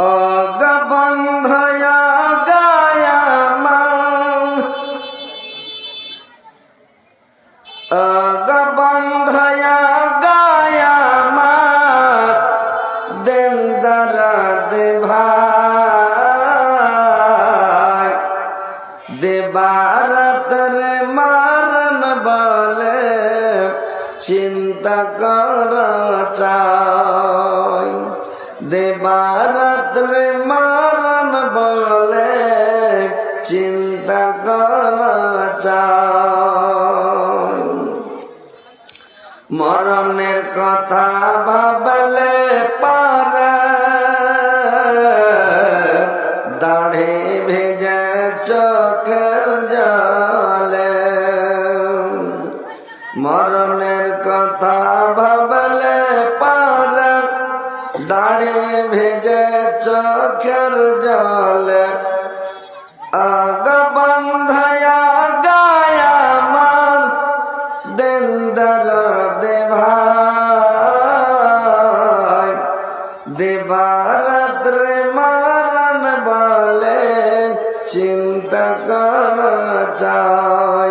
অগবন্ধয়া গায়ামান অগবন্ধয়া গায়ামান দেন দরদ ভাই দেবারত রে মারন বলে চিন্তা কর চাই দেবারত রে মারন বলে চিন্তা কর চাই মরণের কথা ভাবলে পারে দাড়ি ভেজে চোখের জলে মরণের কথা ভাবলে পারে দাড়ি ভেজে চোখের জলে আগবন্ধয়া গায়ামান দেন দরদ ভাই দেবারত রে মারন বলে চিন্তা কর চাই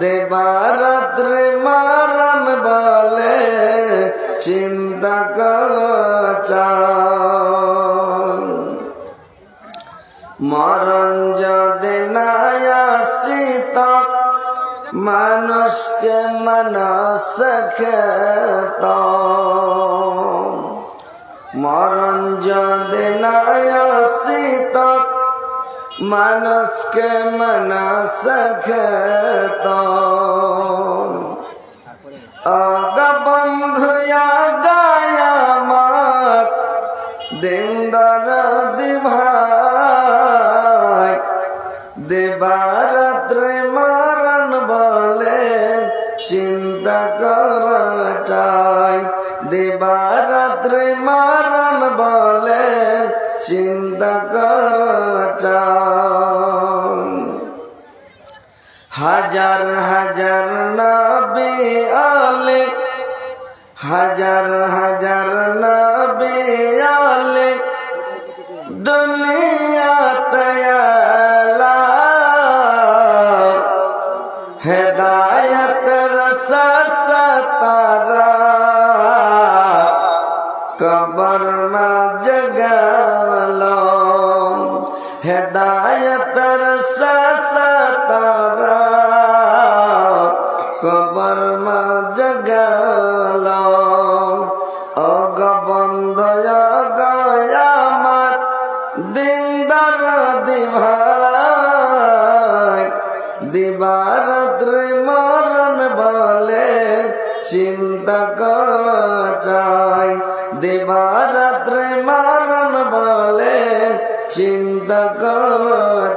দেবারত রে মারন বলে চিন্তা কর চাই মরণ যদি না আসিত মানুষকে মানুষ খেত মরণ যদি না আসিত মানুষকে মানুষ খেত অগবন্ধয়া গায়ামান দেন দরদ ভাই দেবারত রে মারন বলে চিন্তা কর চাই দেবারত রে মারন বলে চিন্তা কর চাই হাজার হাজার নবী আলে হাজার হাজার নবী আলে দুনিয়াতে আলা হেদায়ত রসস তারা কবর মা জগালো হেদায়ত রসস তারা কবর মা জগালো অগবন্ধয়া গায়ামান দিন দরদ ভাই দিবারত রে মরণ বলে চিন্তা কর চাই দিবারত রে মরণ বলে চিন্তা কর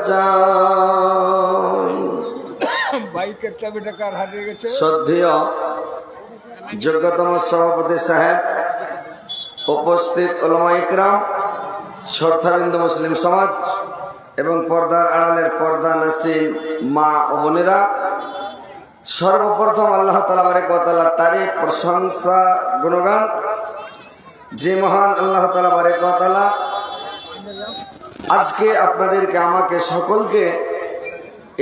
চাই বাইকের চাবিটা কার হারিয়ে গেছে? শ্রদ্ধেয় যোগ্যতম সভাপতি সাহেব, উপস্থিত উলামা ইকরাম, শ্রদ্ধাবিন্দু মুসলিম সমাজ এবং পর্দার আড়ালের পর্দা নাসিন মা ও বোনেরা, সর্বপ্রথম আল্লাহ তাআলা বারেক ওয়া তাআলার তারিফ, প্রশংসা, গুণগান যে মহান আল্লাহ তাআলা বারেক ওয়া তাআলা আজকে আপনাদেরকে আমাকে সকলকে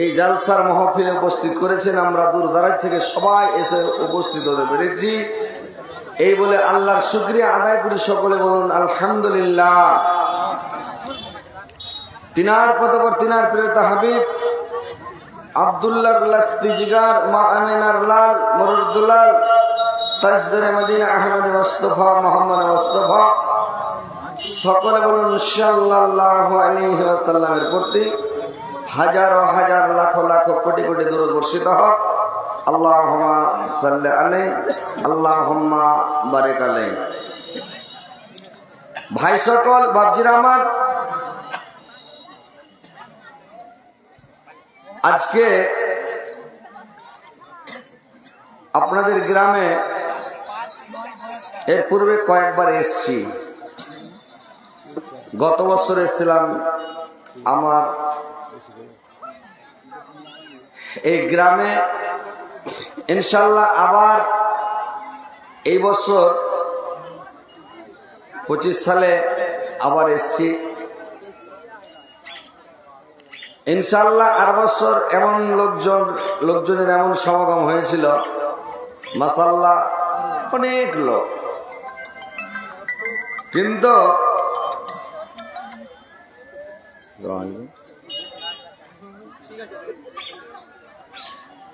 এই জালসার মাহফিলে উপস্থিত করেছেন। আমরা দূর দারাজ থেকে সবাই এসে উপস্থিত হতে পেরেছি। এই বলে আল্লাহর শুকরিয়া আদায় করি। সকলে বলুন আলহামদুলিল্লাহ। তিনার পতপর তিনার প্রিয়তা হাবিব আব্দুল্লাহর লখতি জিগার মা আমিনার লাল মরুদ্দুলাল তাজদারে মদিনা আহমদ মুস্তাফা মোহাম্মদ মুস্তাফা সকলে বলুন সাল্লাল্লাহু আলাইহি ওয়াসাল্লামের প্রতি হাজারো হাজার লাখো লাখো কোটি কোটি দরুদ বর্ষিত হোক। আল্লাহুম্মা সাল্লি আলাইহি আল্লাহুম্মা বারিক আলাইহি। ভাই সকল, বাপজিরা আমার, আজকে আপনাদের গ্রামে এর পূর্বে কয়েকবার এসেছি। গত বছর এসেছিলাম আমার এই গ্রামে। ইনশাল্লাহ আবার এই বছর 25 সালে আবার এসছি। ইনশাআল্লাহ আর বছর এমন লোকজনের এমন সমাগম হয়েছিল, মাশাআল্লাহ অনেক লোক। কিন্তু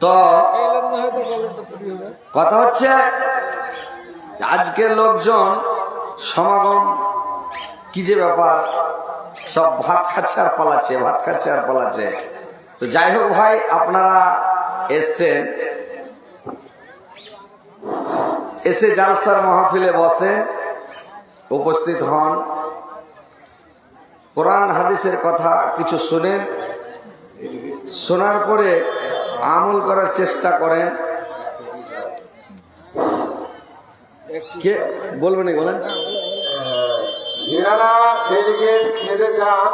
তো কথা হচ্ছে আজকে লোকজন সমাগম কি যে ব্যাপার, সব ভাত খাচ্ছে আর পালাচ্ছে, ভাত খাচ্ছে আর পালাচ্ছে। তো যাই হোক ভাই, আপনারা এসছেন, এসে জালসার মাহফিলে বসেন, উপস্থিত হন, কোরআন হাদিসের কথা কিছু শুনেন, শোনার পরে আমল করার চেষ্টা করেন। কে বলবেন? বলেন। যারা ডেলিগেট খেতে চান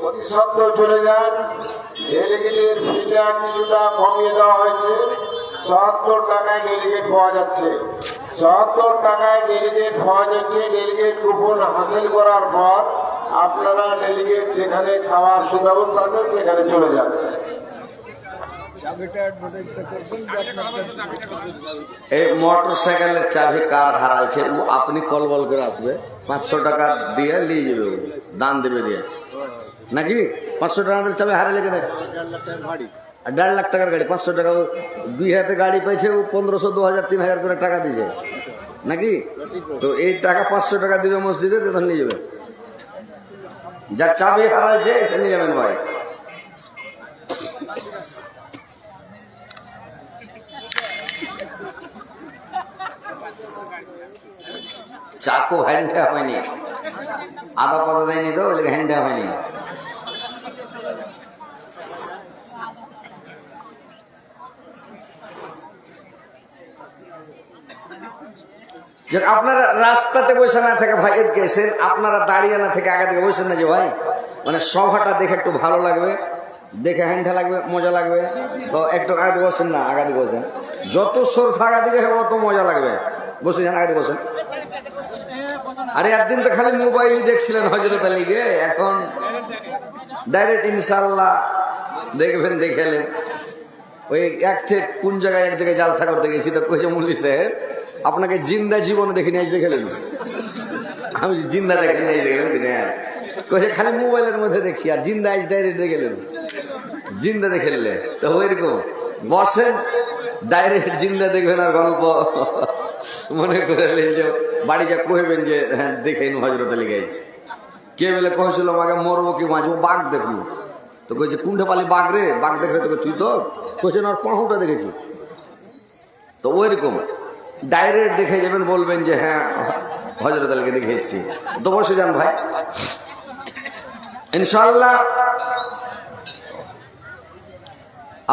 অতি সত্ত্বর চলে যান। ডেলিগেটের ফিটা কিছুটা কমিয়ে দেওয়া হয়েছে, ৭০ টাকায় ডেলিগেট পাওয়া যাচ্ছে। ৭০ টাকায় ডেলিগেট পাওয়া যাচ্ছে। ডেলিগেট কুপন হাসিল করার পর আপনারা ডেলিগেট যেখানে খাওয়ার সুব্যবস্থা আছে সেখানে চলে যান। এই মোটর সাইকেলের চাবি কার হারাইছে আপনি কল বল করে আসবে, 500 টাকা দিয়ে নিয়ে যাবে, দান দেবে দিয়ে নাকি? 500 টাকার চাবি হারালে কেন? 1.5 লাখ টাকার গাড়ি, 500 টাকা 2 হাতে গাড়ি পাইছে, 1500 2000 3000 করে টাকা দিছে নাকি? তো এই টাকা 500 টাকা দিবে মসজিদে, তখন নিয়ে যাবে। যার চাবি হারাইছে এসে নিয়ে যাবেন ভাই। চাকু হ্যান্ডা হয়নি, আদা পাতা দেয়নি তো হ্যান্ডা হয়নি। আপনারা রাস্তাতে বসে না থেকে ভাই এদিকে এসেন, আপনারা দাঁড়িয়ে না থেকে আগে দিকে বসেন না যে ভাই, মানে সভাটা দেখে একটু ভালো লাগবে, দেখে হ্যান্ডা লাগবে, মজা লাগবে, তো একটু আগে দিকে বসেন না, আগে দিকে বসেন। যত সর থাকা দিকে হবে অত মজা লাগবে, বসে যান, আগে দিকে বসেন। আরে একদিন তো খালি মোবাইলই দেখছিলেন হযরত আলীকে, এখন ডাইরেক্ট ইনশাআল্লাহ দেখবেন, দেখেলেন। ওই এক কোন জায়গায় এক জায়গায় জালসা করতে গেছি, তো কইছে মুল্লি সাহেব আপনাকে জিন্দা জীবনে দেখে নিয়ে এসে গেলেন। আমি জিন্দা দেখে নিয়ে এসে গেলেন, কইছে খালি মোবাইলের মধ্যে দেখছি, আর জিন্দা আইস ডাইরেক্ট দেখে গেলেন, জিন্দা দেখে নিলে। তো ওইরকম বসেন, ডাইরেক্ট জিন্দা দেখবেন আর গল্প মনে করলেন যে বাড়ি যা কইবেন যে হ্যাঁ দেখেন হযরত আলী গাইছে। কে বলে কইছিল আমাকে মরবো কি বাঁচবো, বাঘ দেখলো। তো কইছে কোনটা পালি বাঘ রে, বাঘ দেখলে তোকে তুই তো কইছে না, পাহুটা দেখেছি। তো ওইরকম ডাইরেক্ট দেখে যাবেন, বলবেন যে হ্যাঁ হযরত আলীকে দেখে এসেছি। তো বসে যান ভাই, ইনশাআল্লাহ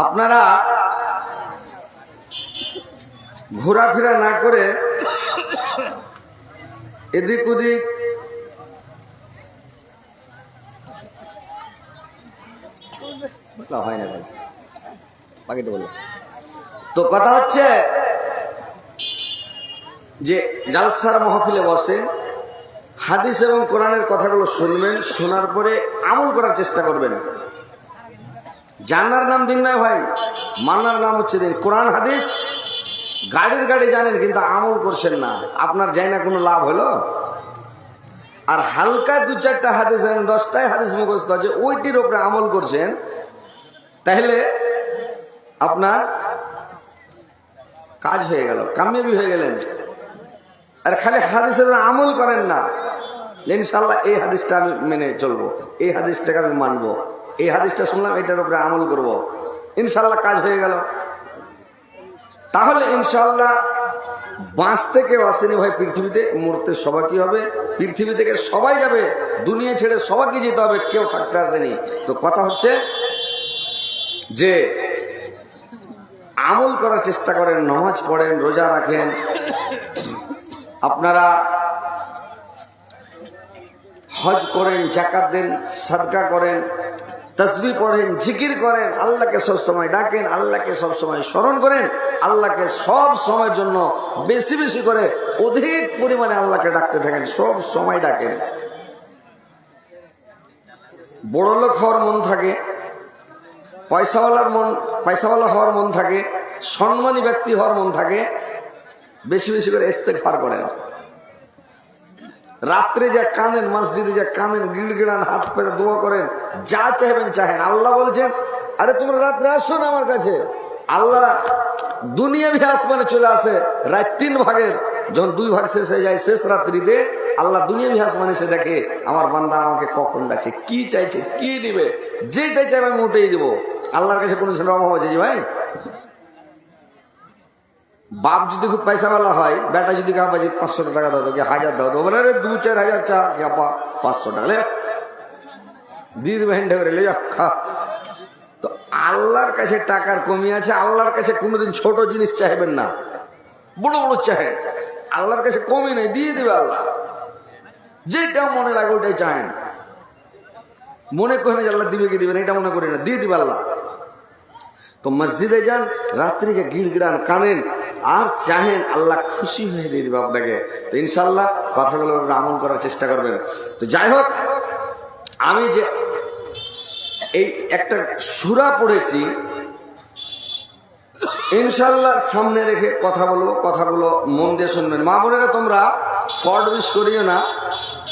আপনারা ঘোরাফেরা না করে এদিক ওদিক হয় না ভাই, বাকিটা বললো। তো কথা হচ্ছে যে জালসার মাহফিলে বসেন, হাদিস এবং কোরআনের কথাগুলো শুনবেন, শোনার পরে আমল করার চেষ্টা করবেন। জানার নাম দিন নয় ভাই, মানার নাম হচ্ছে দিন। কোরআন হাদিস গাড়ির গাড়ি জানেন কিন্তু আমল করছেন না, আপনার যাই না কোনো লাভ হলো। আর হালকা 2-4টা হাদিস জানেন, 10টাই হাদিস মুখস্থ আছে, ওইটির উপরে আমল করছেন, তাহলে আপনার কাজ হয়ে গেল, কামিয়াবি হয়ে গেলেন। আর খালি হাদিসের আমল করেন না, ইনশাআল্লাহ এই হাদিসটা আমি মেনে চলবো, এই হাদিসটাকে আমি মানবো, এই হাদিসটা শুনলাম এটার উপরে আমল করব, ইনশাআল্লাহ কাজ হয়ে গেল। তাহলে ইনশাআল্লাহ বাঁচতে কেউ আসেনি ভাই পৃথিবীতে, মরতে সবাই কি হবে, পৃথিবী থেকে সবাই যাবে, দুনিয়া ছেড়ে সবাইকে যেতে হবে, কেউ থাকতে আসেনি। তো কথা হচ্ছে যে আমল করার চেষ্টা করেন, নামাজ পড়েন, রোজা রাখেন, আপনারা হজ করেন, যাকাত দেন, সাদকা করেন, তাসবিহ পড়েন, জিকির করেন, আল্লাহকে সব সময় ডাকেন, আল্লাহকে সব সময় স্মরণ করেন, আল্লাহকে সব সময়ের জন্য বেশি বেশি করে অধিক পরিমাণে আল্লাহকে ডাকতে থাকেন, সব সময় ডাকেন। বড় লোক হওয়ার মন থাকে, পয়সাওয়ালা হওয়ার মন থাকে, সম্মানী ব্যক্তি হওয়ার মন থাকে, বেশি বেশি করে ইস্তেগফার করেন। রাত্রে যা কাঁদেন, মসজিদে যা কাঁদেন, গিড়গিড়ান, হাত পেতে দোয়া করেন, যা চাইবেন চাহেন। আল্লাহ বলছেন, আরে তোমরা রাত্রে আসো না আমার কাছে। আল্লাহ দুনিয়া ভি আসমানে চলে আসে রাত 3 ভাগের, যখন 2 ভাগ শেষ হয়ে যায় শেষ রাত্রিতে, আল্লাহ দুনিয়া ভি আসমানে এসে দেখে আমার বান্দা আমাকে কখন ডাকছে, কি চাইছে, কি দিবে, যেটাই চাইবে আমি ওটাই দিব। আল্লাহর কাছে কোনো সময় অভাব আছে ভাই? বাপ যদি খুব পয়সাওয়ালা হয়, বেটা যদি কাপা 500 টাকা দাও, তোকে 1000 দাও, তো বলে 2-4 হাজার চা কাপা 500 টাকা দিয়ে দেবে, হ্যান্ডে করে লে খা। তো আল্লাহর কাছে টাকার কমি আছে। আল্লাহর কাছে কোনোদিন ছোট জিনিস চাইবেন না, বড় বড় চাহেন। আল্লাহর কাছে কমি নেই, দিয়ে দেবে আল্লাহ। যেটা মনে লাগে ওইটাই চাহেন। মনে করেন যে আল্লাহ দিবে কি দিবেন, এটা মনে করি না, দিয়ে দিবে আল্লাহ। তো মসজিদে যান, রাত্রি যে গিড়গিড়ান কানেন আর চাহেন, আল্লাহ খুশি হয়ে দিয়ে দিবে আপনাকে। তো ইনশাল্লাহ কথাগুলো আমল করার চেষ্টা করবেন। তো যাই হোক, আমি যে এই একটা সূরা পড়েছি, ইনশাল্লাহ সামনে রেখে কথা বলবো, কথাগুলো মন দিয়ে শুনবেন। মা বোনেরা, তোমরা ফট মিস করিও না,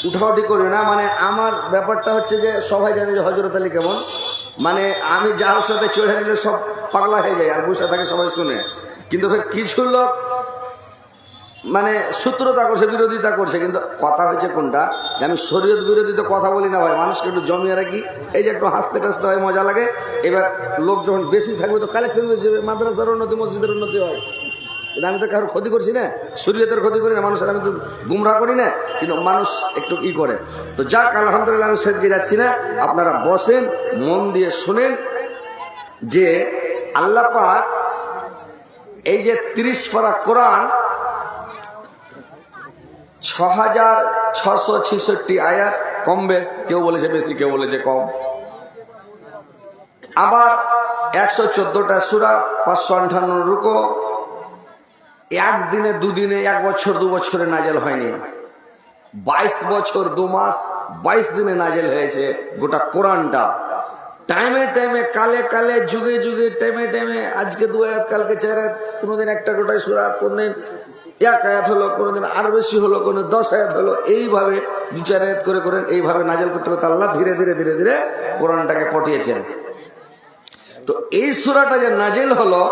উঠাউটি করিও না। মানে আমার ব্যাপারটা হচ্ছে যে সবাই জানে যে হযরত আলী কেমন, মানে আমি যার সাথে চড়ে নিলে সব পাগলা হয়ে যায় আর বসে থাকে, সবাই শুনে। কিন্তু কিছু লোক মানে শত্রুতা করছে, বিরোধিতা করছে। কিন্তু কথা হচ্ছে কোনটা, যে আমি শরীয়ত বিরোধী তো কথা বলি না ভাই, মানুষকে একটু জমিয়ে রাখি, এই যে একটু হাসতে টাসতে হয়, মজা লাগে। এবার লোক যখন বেশি থাকবে তো কালেকশন বেশি হবে, মাদ্রাসার উন্নতি, মসজিদের উন্নতি হয়। কিন্তু আমি তো কারোর ক্ষতি করছি না, শরীয়তের ক্ষতি করি না, মানুষের আমি তো গুমরা করি না, কিন্তু মানুষ একটু ই করে। তো যাক, আলহামদুলিল্লাহ, আমি সেদিকে যাচ্ছি না। আপনারা বসেন, মন দিয়ে শুনেন যে আল্লাহ পাক এই যে 30 পারা কোরআন, 6666 আয়াত, কম বেশ, কেউ বলেছে বেশি, কেউ বলেছে কম। আবার 114টা সূরা, 558 রুকু, একদিনে, দুদিনে, 1 বছর, 2 বছরে নাজেল হয়নি। 22 বছর 2 মাস 22 দিনে নাজেল হয়েছে গোটা কোরআনটা। টাইমে টাইমে, কালে কালে, যুগে যুগে, টাইমে টাইমে, আজকে 2 আয়াত, কালকে 4 আয়াত, কোনোদিন একটা গোটাই সূরা, কোনদিন 1 আয়াত হলো, কোনোদিন আর বেশি হলো, কোনো 10 আয়াত হলো। এইভাবে 2-4 আয়াত করে করে এইভাবে নাজেল করতে করতে আল্লাহ ধীরে ধীরে ধীরে ধীরে কোরআনটাকে পাঠিয়েছেন। তো এই সূরাটা যে নাজেল হলো,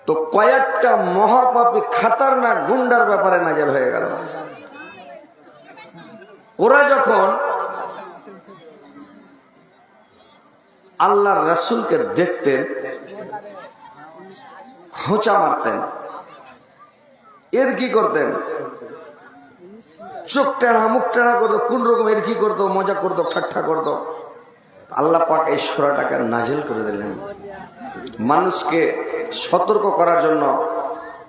তো কয়েকটা মহাপাপী খাতারনাক গুন্ডার ব্যাপারে নাজেল হয়ে গেল। ওরা যখন আল্লাহর রাসূলকে দেখতেন, খোঁচা মারতেন, এর কি করতেন, চোখ টেনা, মুখ টেনা করতো, কোন রকম এর কি করতো, মজা করতো, ঠাট্টা করতো। আল্লাহ পাক এই সূরাটাকে নাজিল করে দিলেন মানুষকে সতর্ক করার জন্য,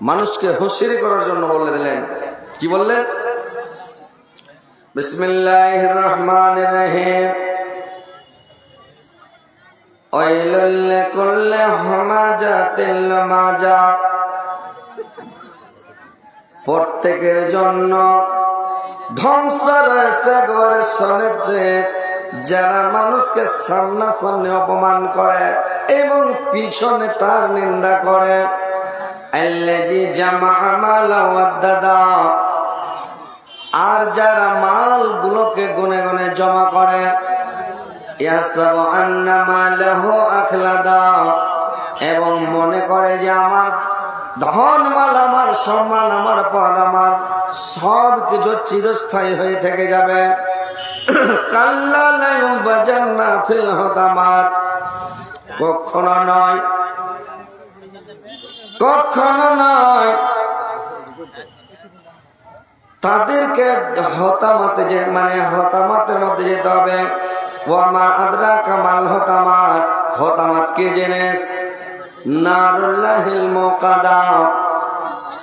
মানুষকে হুঁশিয়ারি করার জন্য বলে দিলেন। কি বললেন? বিসমিল্লাহির রহমানির রহিম। ওয়াইলুল লিকুল্লি হুমাযাতিল লুমাযা। প্রত্যেকের জন্য ধ্বংস রয়েছে ঘরে শোনেছে, যারা মানুষকে সামনাসামনি অপমান করে এবং পিছনে তার নিন্দা করে। আল্লাযী জামাআ মালান ওয়াদ্দাদা। আর যারা মালগুলোকে গুনে গুনে জমা করে, ইয়াহসাবু আন্না মালাহু আখলাদা। এবং মনে করে যে আমার ধন মাল, আমার সম্মান, আমার পদ, আমার সব কিছু চিরস্থায়ী হয়ে থেকে যাবে। কাল্লা লা ইউবাজান্না ফিল হুতামাত। কখনো নয়, কখনো নয়। তাদেরকে হতামাতে যে, মানে হতামাতের মধ্যে যেতে হবে। ওয়ামা আদরাকা মাল হুতামাত। হতামাত কি জিনিস? নারুল্লাহিল মুকাদা।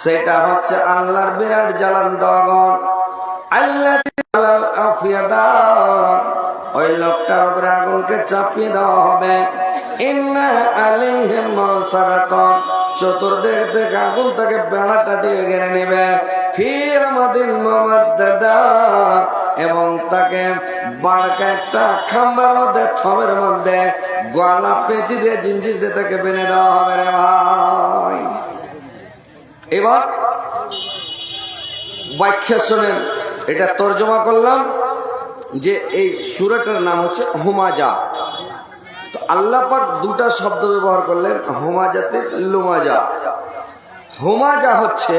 সেটা হচ্ছে আল্লাহর বিরাট জ্বলন্ত আগুন। আল্লাযী আলাল আফিয়াদা। ওই লোকটার উপরে আগুনকে চাপিয়ে দেওয়া হবে। ইন্না আলাইহিম মুসারাতান। চতুর্দিক থেকে আগুন তাকে বেড়াটা দিয়ে ঘিরে নেবে। ফি আমাদিন মুমাদ্দাদা। এবং তাকে বাড়কা একটা খাম্বার মধ্যে থমের মধ্যে গলা পেঁচি দিয়ে জিঞ্জির দিয়ে তাকে বেঁধে দেওয়া হবে রে ভাই। এবার ব্যাখ্যা শোনেন, এটা তর্জমা করলাম যে এই সূরাটার নাম হচ্ছে হুমাজা। তো আল্লাহ পাক দুটা শব্দ ব্যবহার করলেন, হুমাজাতে লুমাজা। হুমাজা হচ্ছে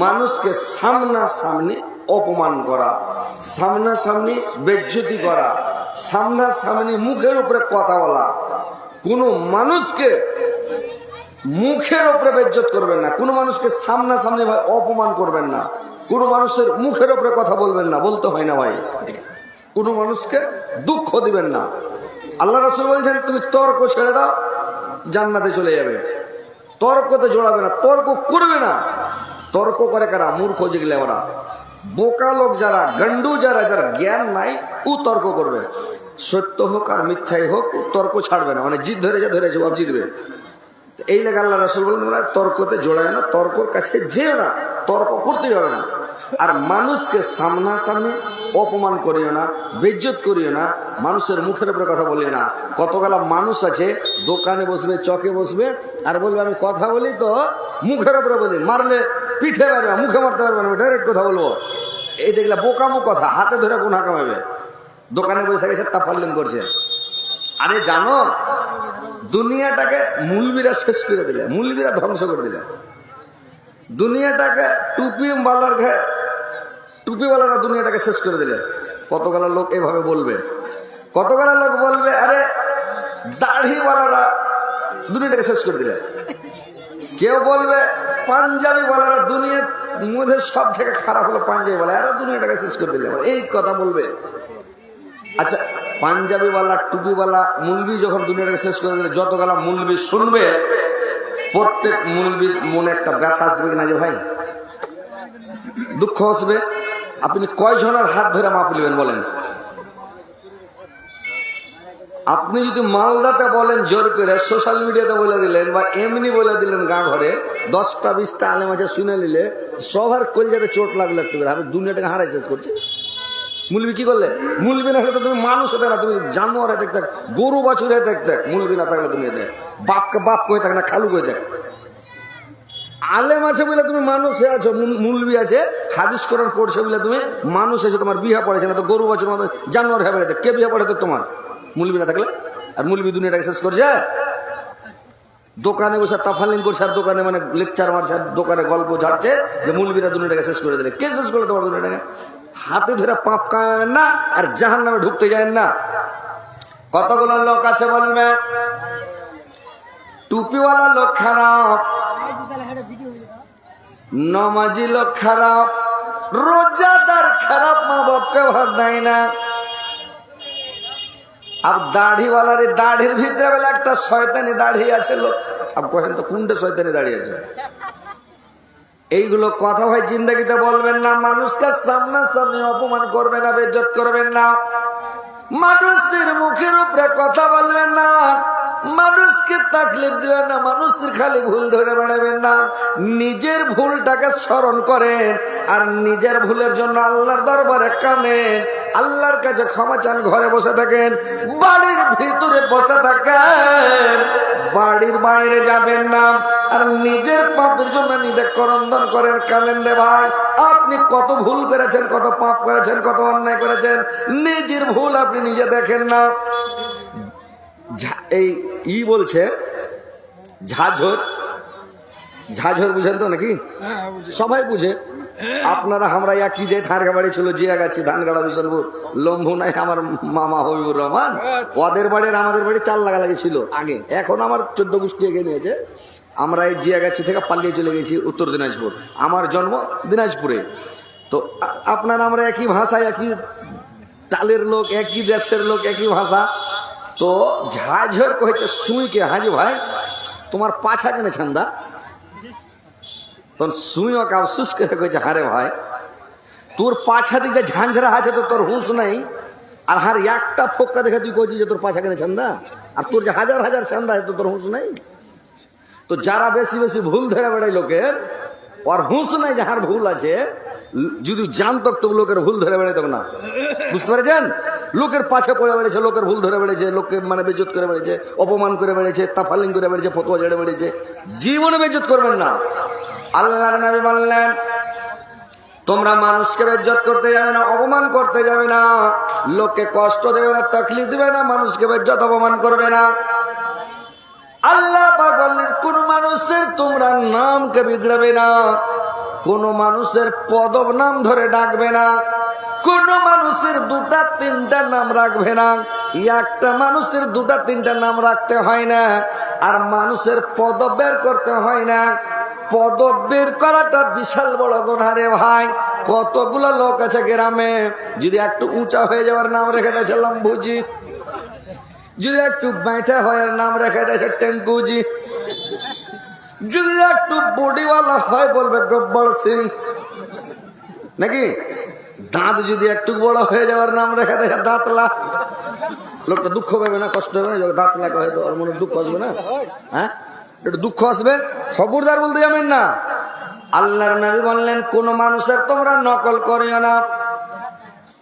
মানুষকে সামনাসামনি অপমান করা, সামনাসামনি বেজ্জতি করা, সামনাসামনি মুখের উপরে কথা বলা। কোনো মানুষকে মুখের উপরে বেজ্জত করবেন না, কোনো মানুষকে সামনাসামনি ভাই অপমান করবেন না, কোনো মানুষের মুখের উপরে কথা বলবেন না, বলতে হয় না ভাই। কোনো মানুষকে দুঃখ দিবেন না। আল্লাহ রাসূল বলছেন তুমি তর্ক ছেড়ে দাও, জান্নাতে চলে যাবে। তর্কতে জড়াবে না, তর্ক করবে না। তর্ক করে কারা? মূর্খ যেগুলো, ওরা বোকা লোক যারা, গন্ডু যারা, যার জ্ঞান নাই, ও তর্ক করবে। সত্য হোক আর মিথ্যাই হোক, ও তর্ক ছাড়বে না, মানে জিদ ধরেছে সব জিতবে। এই লেগে আল্লাহ রাসূল বলেন তোমরা তর্কতে জড়ায় না, তর্কর কাছে যেও না, তর্ক করতে যাবে না। আর মানুষকে সামনাসামনি অপমান করিও না, বেজ্জত করিও না, মানুষের মুখের উপরে কথা বলিও না। কতগুলা মানুষ আছে দোকানে বসবে, চকে বসবে, আর বলবে আমি কথা বলি তো মুখের উপরে বলি, মারলে পিঠে মারবে, মুখে মারতে পারবে না, আমি ডাইরেক্ট কথা বলবো। এই দেখলে বোকামো কথা, হাতে ধরে গুনাহ কামাবে। দোকানে বসে গেছে তাফাল্লিং করছে। আরে জানো দুনিয়াটাকে মুলবিরা শেষ করে দিলে, মুলবিরা ধ্বংস করে দিলে। দুনিয়াটাকে টুপিওয়ালারা দুনিয়াটাকে শেষ করে দিলে। কতগুলো লোক এভাবে বলবে, কতগুলো লোক বলবে আরে দাড়িওয়ালারা দুনিয়াটাকে শেষ করে দিলে। কেউ বলবে পাঞ্জাবিওয়ালারা দুনিয়ার মধ্যে সব থেকে খারাপ হলো পাঞ্জাবিওয়ালা, এরা দুনিয়াটাকে শেষ করে দিলে, এই কথা বলবে। আচ্ছা পাঞ্জাবিওয়ালা, টুপিওয়ালা, মুলবি যখন দুনিয়াটাকে শেষ করে দিলে, যতগুলা মুলবি শুনবে প্রত্যেক মুলবির মনে একটা ব্যথা আসবে কিনা, যে ভাই দুঃখ আসবে। আপনি কয়জনের হাত ধরে মাপ নেবেন বলেন? আপনি যদি মালদাতে বলেন জোর করে, সোশ্যাল মিডিয়াতে বলে দিলেন বা এমনি বলে দিলেন গাঁ ঘরে, 10টা 20টা আলেম আছে শুনে নিলে, সবার কলজাতে চোট লাগলো একটু করে, আমি দুনিয়াটাকে হারাই শেষ করছি। মুলবি কি করলে? মুলবি না থাকলে তুমি মানুষ হতে না, তুমি জানোয়ার হয়ে থাক, গরু বাছুর হয়ে থাক। মুলবি না থাকলে তুমি দেখ, বাপকে বাপ করে থাক না, খালু করে দেখ। আলেম আছে বলে তুমি মানুষ হয়ে আছো, মুলবি আছে হাদিস কোরআন পড়ছে বলে তুমি মানুষ আছো, তোমার বিহা পড়েছে না তো গরু বাছুর মতো জানোয়ার হয়ে বেড়াতে। কে বিহা পড়ে তো তোমার? মুলবি না থাকলে। আর মুলবি দুনিয়াটাকে শেষ করছে। দোকানে বসে তাফালিং করছে, আর দোকানে মানে লেকচার মারছে, আর দোকানে গল্প ঝাড়ছে যে মুলবিরা দুনিয়াটাকে শেষ করে দিলে। কে শেষ করলে তোমার দুনিয়াটাকে? হাতে ধরে পাপ কামেন না, আর জাহান্নামে ঢুকতে যায় না। কতগুলো লোক আছে বলবে টুপিওয়ালা লোক খারাপ, নমাজি লোক খারাপ, রোজাদার খারাপ, মা বাপকে ভাত দেয় না। আর দাড়িওয়ালার দাড়ির ভিতরে বেলা একটা শয়তানি দাড়ি আছে লোক, আপ কহেন তো কোনটা শয়তানি দাড়ি আছে? এইগুলো কথা ভাই জিন্দেগিতে বলবেন না। মানুষকে সামনাসামনি অপমান করবেন না, বেজ্জত করবেন না, মানুষের মুখের উপরে কথা বলবেন না, মানুষকে তাকলিফ দিবেন না, মানুষের খালি ভুল ধরে বেড়াবেন না। নিজের ভুলটাকে স্মরণ করেন, আর নিজের ভুলের জন্য আল্লাহর দরবারে কাঁদেন, আল্লাহর কাছে ক্ষমা চান। ঘরে বসে থাকেন, বাড়ির ভিতরে বসে থাকেন, বাড়ির বাইরে যাবেন না। আর নিজের পাপের জন্য নিজে করন্দন করেন, কাঁদেন রে ভাই আপনি কত ভুল করেছেন, কত পাপ করেছেন, কত অন্যায় করেছেন, নিজের ভুল আপনি নিজে দেখেন না। এই বলছে ঝাঝর, ঝাঝর বুঝেন তো নাকি? সবাই বুঝে। আপনারা আমরা একই যে ধানগা বাড়ি ছিল, জিয়া গাছি, ধানগাড়া, বিশালপুর, লম্ভু নাই আমার মামা হবিবুর রহমান, ওদের বাড়ির আমাদের বাড়ি চাল লাগালাগি ছিল আগে। এখন আমার 14 গোষ্ঠী এগিয়ে নিয়েছে। আমরা এই জিয়াগাছি থেকে পালিয়ে চলে গেছি উত্তর দিনাজপুর, আমার জন্ম দিনাজপুরে। তো আপনারা আমরা একই ভাষা, একই টালের লোক, একই দেশের লোক, একই ভাষা। তো ঝাঝর কহেছে সুইকে, হাজি ভাই তোমার পাছা কেনে ছান্দা? তখন সুই ওকে আফসুস করে কয়েছে হারে ভাই তোর পাছা দিকে ঝাঁঝরা আছে তো তোর হুঁশ নাই, আর হার একটা ফোক্কা দেখে তুই কইছিস যে তোর পাছা কেনে ছান্দা, আর তোর যে হাজার হাজার ছান্দা আছে তো তোর হুঁশ নাই। তো যারা বেশি বেশি ভুল ধরে বেড়াই লোকের, ওর হুঁশ নাই, যাহার ভুল আছে যদি জানতো তবু লোকের ভুল ধরে বেড়াতো না, বুঝতে পেরেছেন? লোকের পাশে পড়ে বেড়েছে, লোকের ভুল ধরে বেড়েছে, লোককে মানে বেজ্জত করে বেড়েছে, অপমান করে বেড়েছে, তাফালিং করে বেড়েছে, ফতোয়া ঝেড়ে বেড়েছে। জীবনে বেজ্জত করবেন না। আল্লাহর নবী বললেন, তোমরা মানুষকে বেজ্জত করতে যাবে না, অপমান করতে যাবে না, লোককে কষ্ট দেবে না, তাকলিফ দেবে না, মানুষকে বেজ্জত অপমান করবে না। আল্লাহ পাক বললেন, কোন মানুষের তোমরা নামকে বিগড়াবে না, কোন মানুষের পদব নাম ধরে ডাকবে না, কোন মানুষের দুটা তিনটা নাম রাখবে না। একটা মানুষের দুটা তিনটা নাম রাখতে হয় না, আর মানুষের পদব বের করতে হয় না। পদব বের করাটা বিশাল বড় গুনাহ রে ভাই। কতগুলো লোক আছে গ্রামে, যদি একটু উঁচা হয়ে যাওয়ার নাম রেখে দিয়েছে লম্বুজি, যদি একটু বাইঠা হওয়ার নাম রেখে দিয়েছে টেঙ্কুজি, যদি একটু বডিওয়ালা হয় বলবে গব্বর সিং, নাকি? দাঁত যদি একটু বড় হয়ে যাওয়ার নাম রেখে দেয় দাঁতলা। লোকটা দুঃখ পাবে না, কষ্ট হবে না? দাঁতলা কহে তো ওর মনে দুঃখ আসবে না? হ্যাঁ, একটু দুঃখ আসবে। খবরদার বলতে যাবেন না। আল্লাহর নবী বললেন, কোন মানুষের তোমরা নকল করিও না।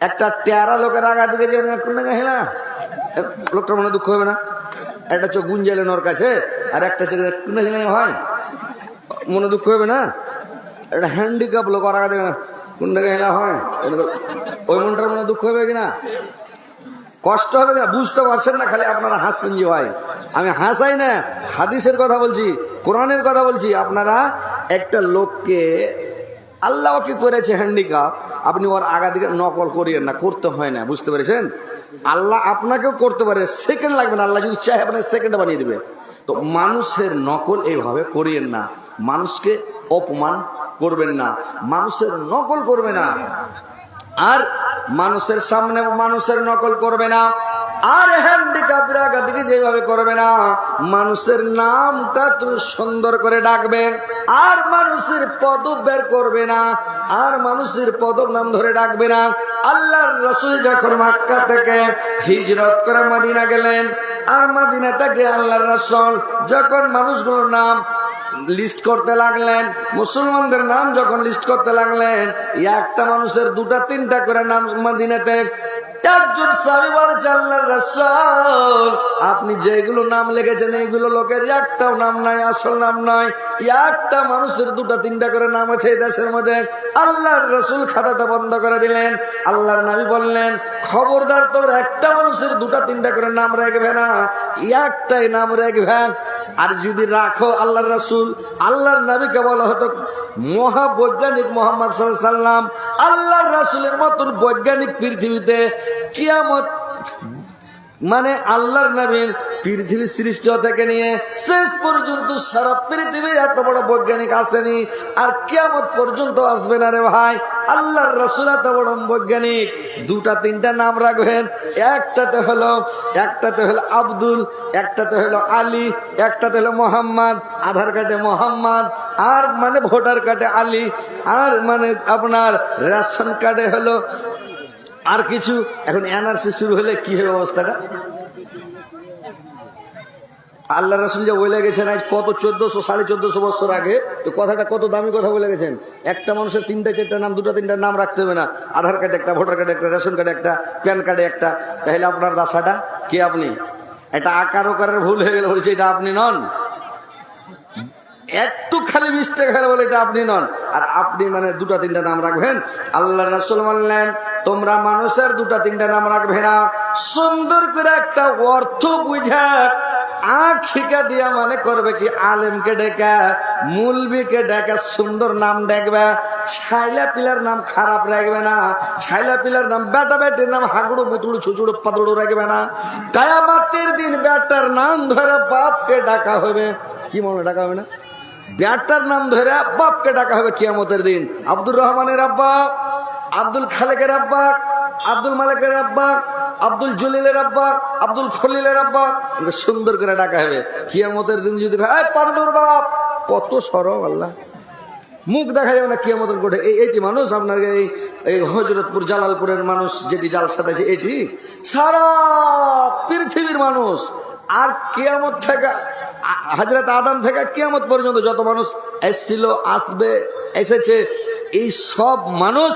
একটা টেরা লোকের আগা দিকে যে না, লোকটার মনে দুঃখ হবে না? একটা চোখ গুঞ্জালেন ওর কাছে, আর একটা চোখ হয়, মনে দুঃখ হবে না? একটা হ্যান্ডিক্যাপ লোক ওর আগা দিকে কোনটা হেলা হয়, ওই মনটার মনে দুঃখ হবে কিনা? কষ্ট হবে কিনা? বুঝতে পারছেন না, খালি আপনারা হাসছেন যে ভাই। আমি হাসাই না, হাদিসের কথা বলছি, কোরআনের কথা বলছি। আপনারা একটা লোককে আল্লাহ কি করেছে হ্যান্ডিক্যাপ, আপনি ওর আগা দিকে নকল করিয়েন না, করতে হয় না, বুঝতে পেরেছেন? আল্লাহ আপনাকেও করতে পারে, সেকেন্ড লাগবে না, আল্লাহ যদি চায় আপনার সেকেন্ডে বানিয়ে দেবে। তো মানুষের নকল এইভাবে করিয়েন না, মানুষকে অপমান করবেন না, মানুষের নকল করবে না, আর মানুষের সামনে মানুষের নকল করবে না, আর হ্যান্ডিক্যাপের আগা দিকে যেভাবে করবে না। মানুষের নামটা তুমি সুন্দর করে ডাকবেন, আর মানুষের পদব বের করবে না, আর মানুষের পদব নাম ধরে ডাকবে না। আল্লাহর রাসূল যখন মক্কা থেকে হিজরত করে মদিনা গেলেন, আর মদিনা থেকে আল্লাহর রাসূল যখন মানুষগুলোর নাম লিস্ট করতে লাগলেন, মুসলমানদের নাম যখন লিস্ট করতে লাগলেন, একটা মানুষের দুটা তিনটা করে নাম মদিনাতে। একজন সাহাবী বলছে, আল্লাহর রাসূল, আপনি যেগুলো নাম লিখেছেন এইগুলো লোকের একটাও নাম নাই, আসল নাম নয়। একটা মানুষের দুটা তিনটা করে নাম আছে এই দেশের মধ্যে। আল্লাহর রাসূল খাতাটা বন্ধ করে দিলেন। আল্লাহর নবী বললেন, খবরদার, তোর একটা মানুষের দুটা তিনটা করে নাম রাখবে না, একটাই নাম রাখবেন। আর যদি রাখো, আল্লাহর রাসূল আল্লাহর নবীকে বলা হতো মহাবৈজ্ঞানিক মুহাম্মদ সাল্লাল্লাহু আলাইহি সাল্লাম। আল্লাহর রাসূলের মতন বৈজ্ঞানিক পৃথিবীতে কিয়ামত মানে আল্লাহর নবীর পৃথিবী সৃষ্টি থেকে নিয়ে শেষ পর্যন্ত সারা পৃথিবী এত বড় বৈজ্ঞানিক আসেনি, আর কিয়ামত পর্যন্ত আসবে না রে ভাই। আল্লাহর রাসূল এত বড় বৈজ্ঞানিক। দুটা তিনটা নাম রাখবেন, একটাতে হলো আব্দুল, একটাতে হলো আলী, একটাতে হলো মোহাম্মদ, আধার কার্ডে মোহাম্মদ, আর মানে ভোটার কার্ডে আলী, আর মানে আপনার রেশন কার্ডে হলো আর কিছু। এখন এনআরসি শুরু হলে কি হবে অবস্থাটা? আল্লাহ রাসূল যে বলে গেছেন আজ কত 1400 1450 বছর আগে, তো কথাটা কত দামি কথা বলে গেছেন। একটা মানুষের তিনটা চারটা নাম, দুটা তিনটা নাম রাখতে হবে না। আধার কার্ডে একটা, ভোটার কার্ডে একটা, রেশন কার্ডে একটা, প্যান কার্ডে একটা। তাহলে আপনার দাসাটা কে? আপনি। এটা আকার ওকারের ভুল হয়ে গেলে বলছে এটা আপনি নন। একটু খালি মিস্টেক হয়ে বলে এটা আপনি নন, আর আপনি মানে দুটা তিনটা নাম রাখবেন। আল্লাহ রাসূল বললেন, তোমরা মানুষের দুটা তিনটা নাম রাখবে না, সুন্দর করে একটা অর্থ বুঝা আখিকা দিয়া মানে করবে কি, আলেমকে ডেকা, মুলবিকে ডেকা সুন্দর নাম দেখবে। ছাইলা পিলার নাম খারাপ রাখবে না, ছাইলা পিলার নাম, বেটা বেটির নাম হাগুড়ো মুতুড়ো ছুচুড়ো পাতুড়ো রাখবে না। কিয়ামতের দিন বেটার নাম ধরে বাপকে ডাকা হবে। কি মনে ডাকা হবে না? বেটার নাম ধরে বাপকে ডাকা হবে কিয়ামতের দিন। আব্দুর রহমানের আব্বা, আব্দুল খালেকের আব্বা, আব্দুল মালিকের আব্বা, আব্দুল জলিলের আব্বা, আব্দুল খলিলের আব্বা, সুন্দর করে ডাকা হবে কিয়ামতের দিন। যদি পান্ডুর বাপ, কত সরব আল্লাহ, মুখ দেখা যাবে না কিয়ামতের কোঠে। এইটি মানুষ আপনার এই হযরতপুর জালালপুরের মানুষ যেটি জালসাতে আছে, এটি সারা পৃথিবীর মানুষ। আর কিয়ামত থেকে হযরত আদম থেকে কিয়ামত পর্যন্ত যত মানুষ এসেছিল, আসবে, এসেছে, এই সব মানুষ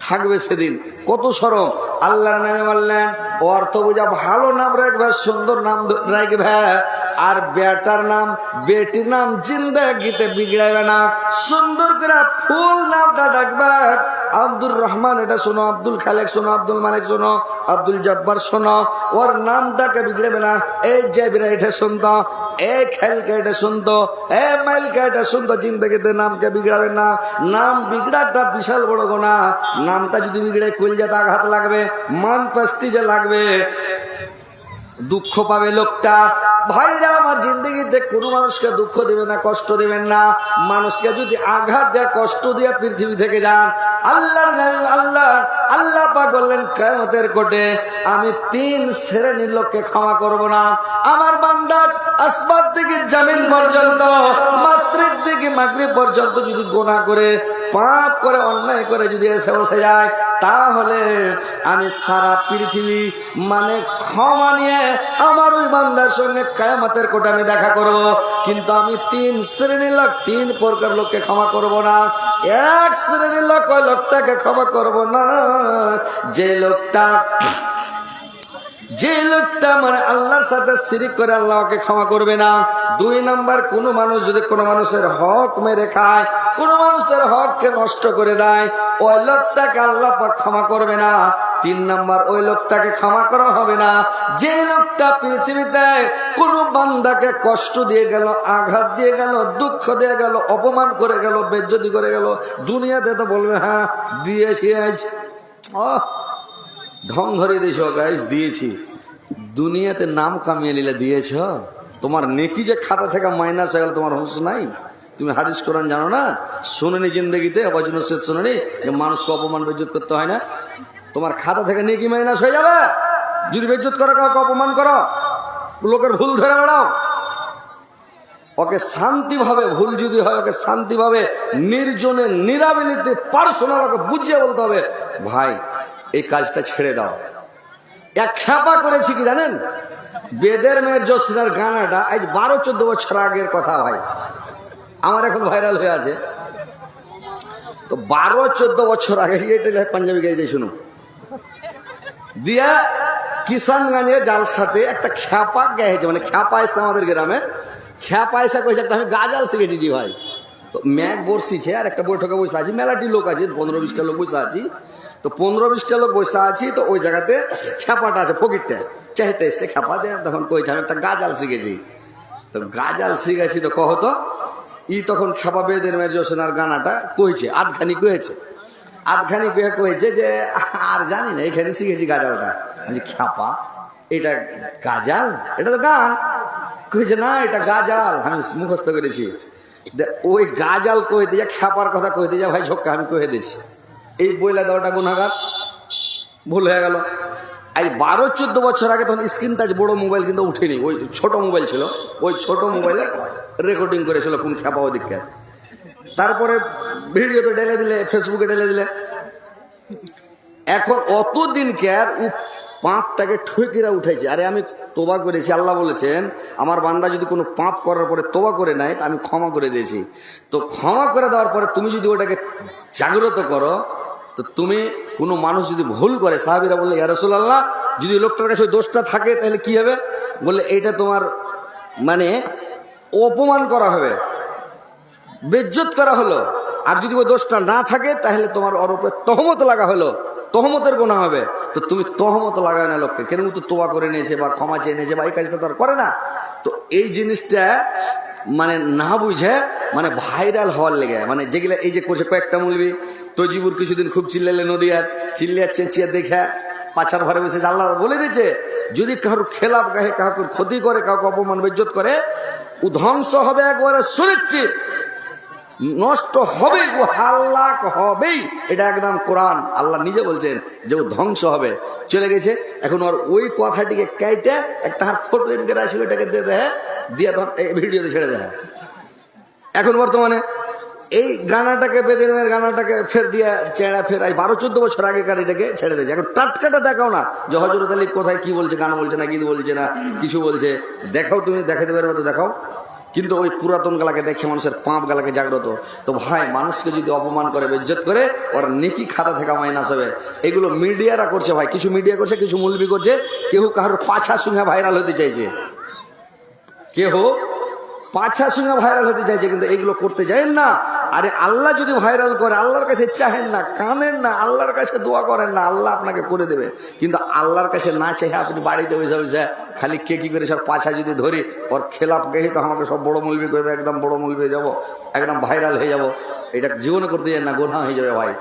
থাকবে সেদিন। কত শরম, আল্লাহর নামে মারলেন, অর্থ বোঝা ভালো নাম রাখবে, সুন্দর নাম রাখবে, আর বেটার নাম বেটির নাম জিন্দাগিতে বিগড়াবে না, সুন্দর করে ফুল নামটা ডাকবে। আব্দুর রহমান এটা শোনো, আব্দুল খালেক শোনো, আব্দুল মালিক শোনো, আব্দুল জব্বার শোনো, ওর নামটাকে বিগড়াবে না। এই জেবিরা এটা শুনতো, এই খেলকে এটা শুনতো, এ মাইলকে এটা শুনতো, জিন্দাগিতে নামকে বিগড়াবে না। নাম বিগড়াটা বিশাল বড় গোনা। নামটা যদি বিগড়ে কলজাতে আঘাত লাগবে, মান প্রেস্টিজে লাগবে, দুঃখ পাবে লোকটা। ভাইরা আমার, জিন্দগিতে কোনো মানুষকে দুঃখ দিবেন না, কষ্ট দিবেন না। মানুষকে যদি আঘাত দেয়, কষ্ট দিয়ে পৃথিবী থেকে যান। আল্লাহর নবী আল্লাহ পাক বললেন কিয়ামতের কোটে আমি 3 শ্রেণীর লোককে ক্ষমা করব না। আমার বান্দা আসমান থেকে জমিন পর্যন্ত, মাশরিক থেকে মাগরিব পর্যন্ত যদি গুনাহ করে, পাপ করে, অন্যায় করে যদি এসে বসে যায়, তাহলে আমি সারা পৃথিবী মানে ক্ষমা নিয়ে আমার ওই বান্দার সঙ্গে কিয়ামতের কোটে আমি দেখা করব। কিন্তু আমি 3 শ্রেণীর লোক, 3 প্রকার লোককে ক্ষমা করব না। 1 শ্রেণীর লোক, ওই লোকটাকে ক্ষমা করব না যে লোকটা মানে আল্লাহর সাথে শিরিক করে, আল্লাহকে ক্ষমা করবে না। 2 নাম্বার, কোনো মানুষ যদি কোনো মানুষের হক মেরে খায়, কোনো মানুষের হককে নষ্ট করে দেয়, ওই লোকটাকে আল্লাহ পাক ক্ষমা করবে না। 3 নাম্বার, ওই লোকটাকে ক্ষমা করা হবে না যে লোকটা পৃথিবীতে কোনো বান্দাকে কষ্ট দিয়ে গেল, আঘাত দিয়ে গেল, দুঃখ দিয়ে গেল, অপমান করে গেল, বেজ্জতি করে গেল। দুনিয়াতে তো বলবে হ্যাঁ দিয়েছি, আজ ঢং ধরে দিয়েছ গাইস, দিয়েছি। দুনিয়াতে নাম কামিয়ে নিলে দিয়েছ, তোমার নেকি যে খাতা থেকে মাইনাস হয়ে গেল, তোমার হুঁশ নাই? তুমি হাদিস কোরআন জানো না? শুনেনি জিন্দগিতে অবাজনসেদ শুনেনি যে মানুষকে অপমান বেজ্জত করতে হয় না? তোমার খাতা থেকে নেকি মাইনাস হয়ে যাবে যদি বেজ্জত করো, কাউকে অপমান করো, লোকের ভুল ধরে বেড়াও। ওকে শান্তিভাবে, ভুল যদি হয় ওকে শান্তিভাবে, নির্জনে, নিরাবিলিতে, পার্সোনাল ওকে বুঝিয়ে বলতে হবে, ভাই এই কাজটা ছেড়ে দাও। এক খ্যাপা করেছি কি জানেন? বেদের মেয়ের জোসনার গানাটা আজ 12-14 বছর আগের কথা ভাই, আমার এখন ভাইরাল হয়ে আছে। তো 12-14 বছর আগে এটা পাঞ্জাবি গাইতে শুনুন দিয়া কিষানগঞ্জে জালসাতে একটা খ্যাপা গেছে, মানে খ্যাপা এসে আমাদের গ্রামে, খ্যাপা এসে কইছে একটা আমি গাজাল শিখেছি জি ভাই। তো ম্যাগ বসিছে আর একটা বৈঠকে বসে আছি, মেলাটি লোক আছে, 15-20টা লোক বসে আছি। তো 15-20টা লোক বসে আছি, তো ওই জায়গাতে খ্যাপাটা আছে, ফকিরটা চাইতে এসে খ্যাপা দেয়, তখন কইছে আমি একটা গাজাল শিখেছি। তো গাজাল শিখেছি তো কহতো ই, তখন খ্যাপা বেদের মেয়ের জোসনার গানাটা কইছে, আধখানি কয়েছে, আধখানি কয়েছে যে আর জানি না, এখানে শিখেছি গাজালটা। আমি খ্যাপা এটা গাজাল, এটা তো গান। কইছে না এটা গাজাল, আমি মুখস্থ করেছি। ওই গাজাল কয়ে দিয়ে খ্যাপার কথা কয়ে দিয়ে ভাই ঝোঁকা আমি কয়ে দিয়েছি, এই বইলা দেওয়াটা গুনাহগার, ভুল হয়ে গেল। এই 12-14 বছর আগে তখন স্ক্রিন টাচ বড় মোবাইল কিন্তু উঠেনি, ওই ছোট মোবাইল ছিল, ওই ছোট মোবাইলে রেকর্ডিং করেছিল কোন খ্যাপা ওদিকে। তারপরে ভিডিও তো ঢেলে দিলে, ফেসবুকে ঢেলে দিলে। এখন অতদিন কেয়ার ও পাপটাকে ঠুকিরা উঠেছে। আরে আমি তোবা করেছি, আল্লাহ বলেছেন আমার বান্দা যদি কোনো পাপ করার পরে তোবা করে নেয় তা আমি ক্ষমা করে দিয়েছি। তো ক্ষমা করে দেওয়ার পরে তুমি যদি ওটাকে জাগ্রত করো, তো তুমি কোনো মানুষ যদি ভুল করে, সাহাবীরা বললে ইয়া রাসূলুল্লাহ যদি লোকটার কাছে ওই দোষটা থাকে তাহলে কি হবে? বললে এইটা তোমার মানে অপমান করা হবে, বেজ্জত করা হলো। আর যদি ওই দোষটা না থাকে তাহলে তোমার ওর উপরে তহমত লাগা হলো, তহমতের গুনাহ হবে। তো তুমি তহমত লাগায় না লোককে, কেন তো তোবা করে নিয়েছে বা ক্ষমা চেয়ে নিয়েছে বা এই কাজটা তো আর করে না। তো এই জিনিসটা মানে না বুঝে মানে ভাইরাল হওয়ার লেগে, মানে যেগুলা এই যে করছে কয়েকটা মৌলবি, তজিবুর কিছুদিন খুব চিল্লালে নদীয়ার, চিল্লিয়া চেঁচিয়ে দেখে পাছার ঘরে বসে আল্লাহ বলে দিয়েছে যদি কারোর খেলাপ গায়ে, কাউকে ক্ষতি করে, কাউকে অপমান বেজ্জত করে, ও ধ্বংস হবে একবারে সুনিশ্চিত, নষ্ট হবে, ও হাল্লাক হবেই। এটা একদম কোরআন, আল্লাহ নিজে বলছেন যে ও ধ্বংস হবে। চলে গেছে, এখন ওর ওই কথাটিকে কেটে একটা ফটো এনকে আসে, ওইটাকে দিয়ে দেয়, দিয়ে তখন এই ভিডিওতে ছেড়ে দেয়। এখন বর্তমানে এই গানাটাকে, বেদের মেয়ের গানাটাকে ফের দিয়ে চেড়া ফের 12-14 বছর আগেকার এটাকে ছেড়ে দিয়েছে। এখন টাটকাটা দেখাও না যে হযরত আলী কোথায় কি বলছে, গান বলছে না, গীত বলছে না, কিছু বলছে, দেখাও, তুমি দেখাতে পারবে তো দেখাও। কিন্তু ওই পুরাতন গালাকে দেখে মানুষের পাপ গালাকে জাগ্রত। তো ভাই, মানুষকে যদি অপমান করে বেজ্জত করে, ওর নেকি খাতা থেকে মাইনাস হবে। এগুলো মিডিয়ারা করছে ভাই, কিছু মিডিয়া করছে, কিছু মৌলবি করছে, কেউ কারোর পাছা শুনে ভাইরাল হতে চাইছে, কেউ পাছা শুনে ভাইরাল হতে চাইছে, কিন্তু এগুলো করতে যায়েন না। আরে আল্লাহ যদি ভাইরাল করে, আল্লাহর কাছে চাহেন না, কাঁদেন না, আল্লাহর কাছে দোয়া করেন না, আল্লাহ আপনাকে করে দেবে। কিন্তু আল্লাহর কাছে না চাহে আপনি বাড়িতে বসে বসে খালি কে কি করে সব পাছা যদি ধরি, ওর খেলাপ গেহি তো আমাকে সব বড় মৌলবি করবে, একদম বড় মৌলবি হয়ে যাবো, একদম ভাইরাল হয়ে যাব। এটা জীবনে করতে যান না, গোনা হয়ে যাবে ভাই।